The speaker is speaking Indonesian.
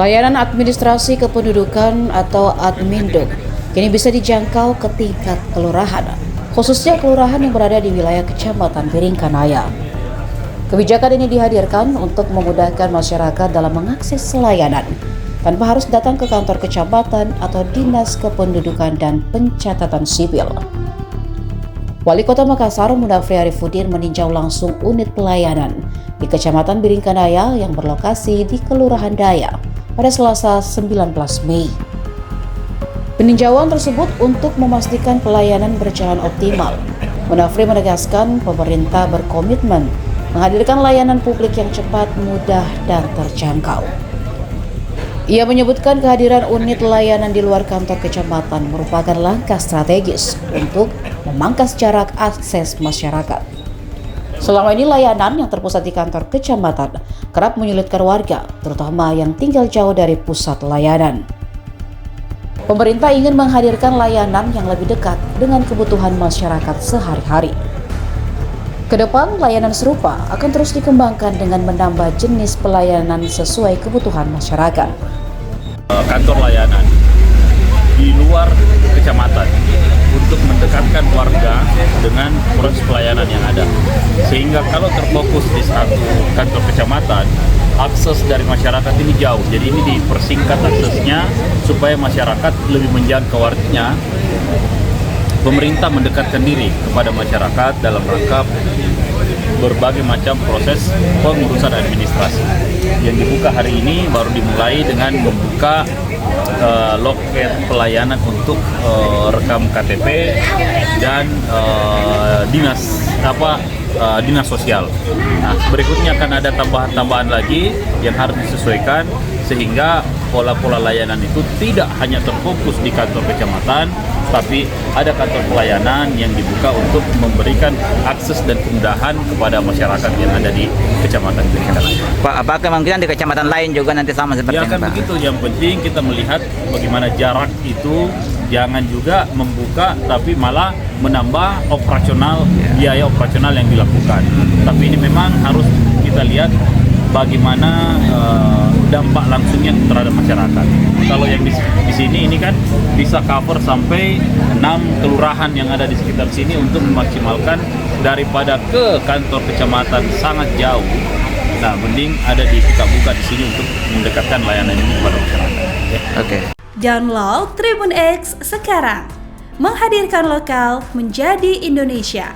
Layanan administrasi kependudukan atau Admindo kini bisa dijangkau ke tingkat kelurahan, khususnya kelurahan yang berada di wilayah Kecamatan Biringkanaya. Kebijakan ini dihadirkan untuk memudahkan masyarakat dalam mengakses layanan tanpa harus datang ke kantor kecamatan atau Dinas Kependudukan dan Pencatatan Sipil. Wali Kota Makassar Munafri Arifudin meninjau langsung unit pelayanan di Kecamatan Biringkanaya yang berlokasi di Kelurahan Daya pada Selasa 19 Mei. Peninjauan tersebut untuk memastikan pelayanan berjalan optimal. Munafri menegaskan pemerintah berkomitmen menghadirkan layanan publik yang cepat, mudah, dan terjangkau. Ia menyebutkan kehadiran unit layanan di luar kantor kecamatan merupakan langkah strategis untuk memangkas jarak akses masyarakat. Selama ini layanan yang terpusat di kantor kecamatan kerap menyulitkan warga, terutama yang tinggal jauh dari pusat layanan. Pemerintah ingin menghadirkan layanan yang lebih dekat dengan kebutuhan masyarakat sehari-hari. Kedepan, layanan serupa akan terus dikembangkan dengan menambah jenis pelayanan sesuai kebutuhan masyarakat. Kantor layanan di luar kecamatan untuk mendekatkan warga dengan proses pelayanan yang ada, sehingga kalau terfokus di satu kantor kecamatan, akses dari masyarakat ini jauh. Jadi ini dipersingkat aksesnya supaya masyarakat lebih menjangkau. Artinya pemerintah mendekatkan diri kepada masyarakat dalam rangka berbagai macam proses pengurusan administrasi. Yang dibuka hari ini baru dimulai dengan membuka loket pelayanan untuk rekam KTP dan dinas sosial. Nah, berikutnya akan ada tambahan-tambahan lagi yang harus disesuaikan sehingga pola-pola layanan itu tidak hanya terfokus di kantor kecamatan, tapi ada kantor pelayanan yang dibuka untuk memberikan akses dan kemudahan kepada masyarakat yang ada di Kecamatan Biringkanaya. Pak, apakah kemungkinan di kecamatan lain juga nanti sama seperti ini, kan Pak? Begitu, yang penting kita melihat bagaimana jarak itu, jangan juga membuka tapi malah menambah biaya operasional yang dilakukan. Tapi ini memang harus kita lihat bagaimana dampak langsungnya terhadap masyarakat. Kalau yang di sini ini kan bisa cover sampai 6 kelurahan yang ada di sekitar sini untuk memaksimalkan daripada ke kantor kecamatan sangat jauh. Nah, mending ada kita buka di sini untuk mendekatkan layanan ini kepada masyarakat. Oke. Download Tribun X sekarang, menghadirkan lokal menjadi Indonesia.